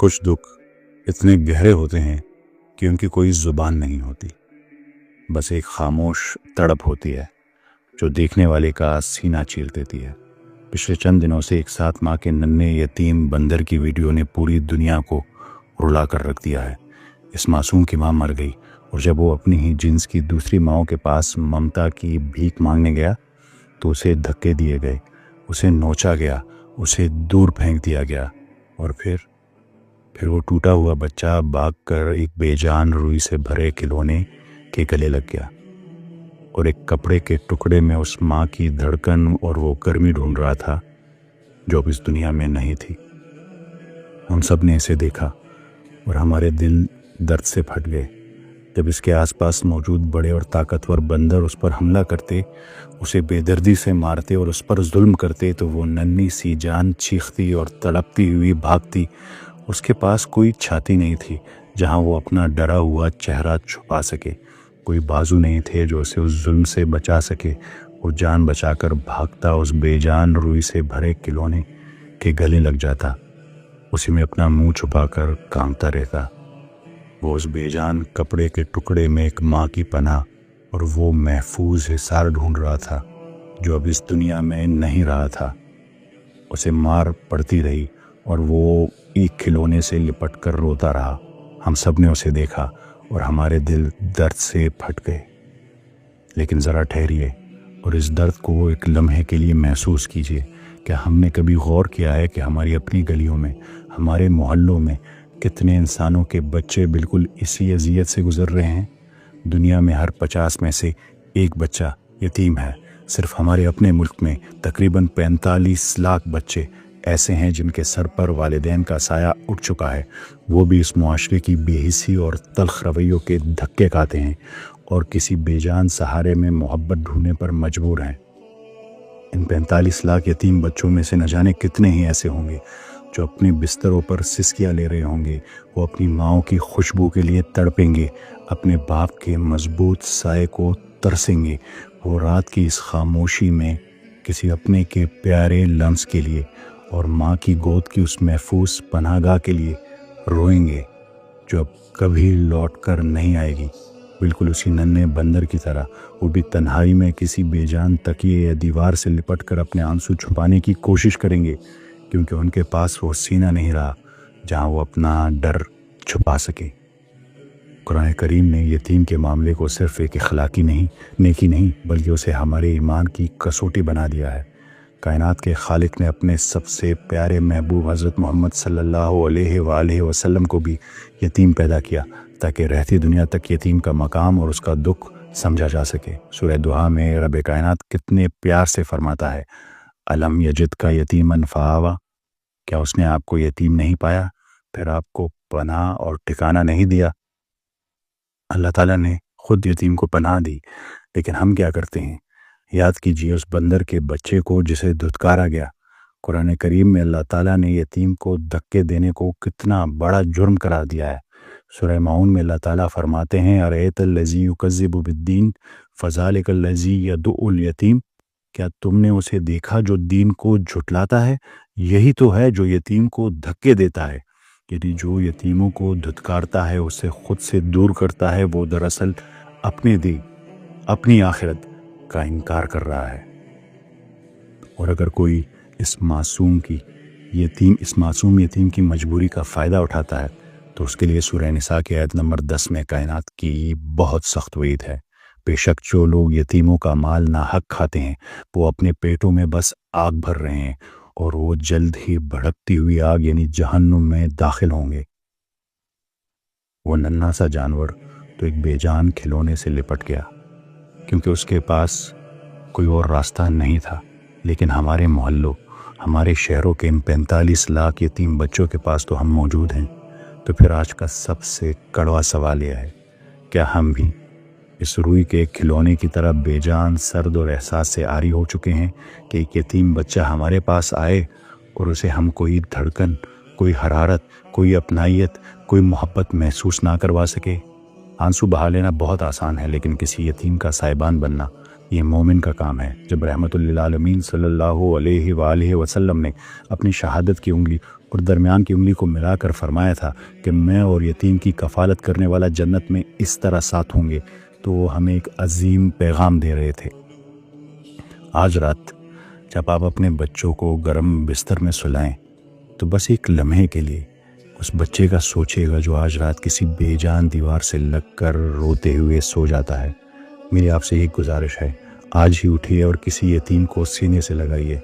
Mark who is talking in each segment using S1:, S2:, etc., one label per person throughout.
S1: کچھ دکھ اتنے گہرے ہوتے ہیں کہ ان کی کوئی زبان نہیں ہوتی، بس ایک خاموش تڑپ ہوتی ہے جو دیکھنے والے کا سینہ چیر دیتی ہے۔ پچھلے چند دنوں سے ایک ساتھ ماں کے ننھے یتیم بندر کی ویڈیو نے پوری دنیا کو رلا کر رکھ دیا ہے۔ اس معصوم کی ماں مر گئی، اور جب وہ اپنی ہی جنس کی دوسری ماؤں کے پاس ممتا کی بھیک مانگنے گیا تو اسے دھکے دیے گئے، اسے نوچا گیا، اسے دور پھینک دیا گیا، اور پھر وہ ٹوٹا ہوا بچہ بھاگ کر ایک بے جان روئی سے بھرے کھلونے کے گلے لگ گیا، اور ایک کپڑے کے ٹکڑے میں اس ماں کی دھڑکن اور وہ گرمی ڈھونڈ رہا تھا جو اب اس دنیا میں نہیں تھی۔ ہم سب نے اسے دیکھا اور ہمارے دل درد سے پھٹ گئے۔ جب اس کے آس پاس موجود بڑے اور طاقتور بندر اس پر حملہ کرتے، اسے بے دردی سے مارتے اور اس پر ظلم کرتے تو وہ ننھی سی جان چیختی اور تڑپتی ہوئی بھاگتی۔ اس کے پاس کوئی چھاتی نہیں تھی جہاں وہ اپنا ڈرا ہوا چہرہ چھپا سکے، کوئی بازو نہیں تھے جو اسے اس ظلم سے بچا سکے۔ وہ جان بچا کر بھاگتا، اس بے جان روئی سے بھرے کھلونے کے گلے لگ جاتا، اسی میں اپنا منہ چھپا کر کانپتا رہتا۔ وہ اس بے جان کپڑے کے ٹکڑے میں ایک ماں کی پناہ اور وہ محفوظ حصار ڈھونڈ رہا تھا جو اب اس دنیا میں نہیں رہا تھا۔ اسے مار پڑتی رہی اور وہ ایک کھلونے سے لپٹ کر روتا رہا۔ ہم سب نے اسے دیکھا اور ہمارے دل درد سے پھٹ گئے۔ لیکن ذرا ٹھہریے اور اس درد کو ایک لمحے کے لیے محسوس کیجیے۔ کیا ہم نے کبھی غور کیا ہے کہ ہماری اپنی گلیوں میں، ہمارے محلوں میں کتنے انسانوں کے بچے بالکل اسی اذیت سے گزر رہے ہیں؟ دنیا میں ہر 50 میں سے ایک بچہ یتیم ہے۔ صرف ہمارے اپنے ملک میں تقریباً 45 لاکھ بچے ایسے ہیں جن کے سر پر والدین کا سایہ اٹھ چکا ہے۔ وہ بھی اس معاشرے کی بے حسی اور تلخ رویوں کے دھکے کھاتے ہیں اور کسی بے جان سہارے میں محبت ڈھونڈنے پر مجبور ہیں۔ ان 45 لاکھ یتیم بچوں میں سے نہ جانے کتنے ہی ایسے ہوں گے جو اپنے بستروں پر سسکیاں لے رہے ہوں گے۔ وہ اپنی ماؤں کی خوشبو کے لیے تڑپیں گے، اپنے باپ کے مضبوط سائے کو ترسیں گے۔ وہ رات کی اس خاموشی میں کسی اپنے کے پیارے لمس کے لیے اور ماں کی گود کی اس محفوظ پناہ گاہ کے لیے روئیں گے جو اب کبھی لوٹ کر نہیں آئے گی۔ بالکل اسی ننھے بندر کی طرح وہ بھی تنہائی میں کسی بے جان تکیے یا دیوار سے لپٹ کر اپنے آنسو چھپانے کی کوشش کریں گے، کیونکہ ان کے پاس وہ سینہ نہیں رہا جہاں وہ اپنا ڈر چھپا سکے۔ قرآن کریم نے یتیم کے معاملے کو صرف ایک اخلاقی نیکی نہیں بلکہ اسے ہمارے ایمان کی کسوٹی بنا دیا ہے۔ کائنات کے خالق نے اپنے سب سے پیارے محبوب حضرت محمد صلی اللہ علیہ وآلہ وسلم کو بھی یتیم پیدا کیا تاکہ رہتی دنیا تک یتیم کا مقام اور اس کا دکھ سمجھا جا سکے۔ سورہ دعا میں رب کائنات کتنے پیار سے فرماتا ہے، الم یجد کا یتیمن فآوا، کیا اس نے آپ کو یتیم نہیں پایا پھر آپ کو پناہ اور ٹھکانہ نہیں دیا؟ اللہ تعالیٰ نے خود یتیم کو پناہ دی، لیکن ہم کیا کرتے ہیں؟ یاد کیجیے اس بندر کے بچے کو جسے دھتکارا گیا۔ قرآن کریم میں اللہ تعالیٰ نے یتیم کو دھکے دینے کو کتنا بڑا جرم قرار دیا ہے۔ سورہ معون میں اللہ تعالیٰ فرماتے ہیں، ارأیت الذی یکذب بالدین فذلک الذی یدعو الیتیم، کیا تم نے اسے دیکھا جو دین کو جھٹلاتا ہے؟ یہی تو ہے جو یتیم کو دھکے دیتا ہے، یعنی جو یتیموں کو دھتکارتا ہے، اسے خود سے دور کرتا ہے، وہ دراصل اپنے دین، اپنی آخرت کا انکار کر رہا ہے۔ اور اگر کوئی اس معصوم یتیم کی مجبوری کا فائدہ اٹھاتا ہے تو اس کے لیے سورہ نساء کی آیت نمبر 10 میں کائنات کی بہت سخت وعید ہے۔ بے شک جو لوگ یتیموں کا مال ناحق کھاتے ہیں وہ اپنے پیٹوں میں بس آگ بھر رہے ہیں، اور وہ جلد ہی بھڑکتی ہوئی آگ یعنی جہنم میں داخل ہوں گے۔ وہ ننھا سا جانور تو ایک بے جان کھلونے سے لپٹ گیا کیونکہ اس کے پاس کوئی اور راستہ نہیں تھا، لیکن ہمارے محلوں، ہمارے شہروں کے ان 45 لاکھ یتیم بچوں کے پاس تو ہم موجود ہیں۔ تو پھر آج کا سب سے کڑوا سوال یہ ہے، کیا ہم بھی اس روئی کے ایک کھلونے کی طرح بے جان، سرد اور احساس سے عاری ہو چکے ہیں کہ ایک یتیم بچہ ہمارے پاس آئے اور اسے ہم کوئی دھڑکن، کوئی حرارت، کوئی اپنائیت، کوئی محبت محسوس نہ کروا سکے؟ آنسو بہا لینا بہت آسان ہے، لیکن کسی یتیم کا سائبان بننا یہ مومن کا کام ہے۔ جب رحمت للعالمین صلی اللہ علیہ وآلہ وسلم نے اپنی شہادت کی انگلی اور درمیان کی انگلی کو ملا کر فرمایا تھا کہ میں اور یتیم کی کفالت کرنے والا جنت میں اس طرح ساتھ ہوں گے، تو وہ ہمیں ایک عظیم پیغام دے رہے تھے۔ آج رات جب آپ اپنے بچوں کو گرم بستر میں سلائیں تو بس ایک لمحے کے لیے اس بچے کا سوچے گا جو آج رات کسی بے جان دیوار سے لگ کر روتے ہوئے سو جاتا ہے۔ میری آپ سے ایک گزارش ہے، آج ہی اٹھیے اور کسی یتیم کو سینے سے لگائیے،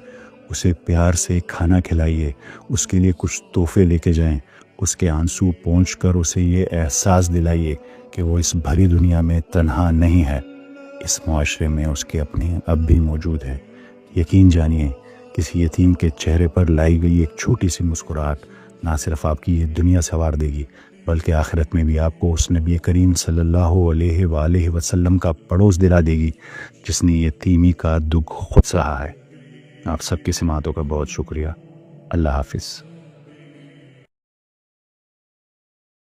S1: اسے پیار سے کھانا کھلائیے، اس کے لیے کچھ تحفے لے کے جائیں، اس کے آنسو پونچھ کر اسے یہ احساس دلائیے کہ وہ اس بھری دنیا میں تنہا نہیں ہے، اس معاشرے میں اس کے اپنے اب بھی موجود ہے۔ یقین جانیے کسی یتیم کے چہرے پر لائی گئی ایک چھوٹی سی مسکراہٹ نہ صرف آپ کی یہ دنیا سنوار دے گی بلکہ آخرت میں بھی آپ کو اس نبی کریم صلی اللہ علیہ وآلہ وسلم کا پڑوس دلا دے گی جس نے یتیمی کا دکھ خود سہا ہے۔ آپ سب کی سماعتوں کا بہت شکریہ۔ اللہ حافظ۔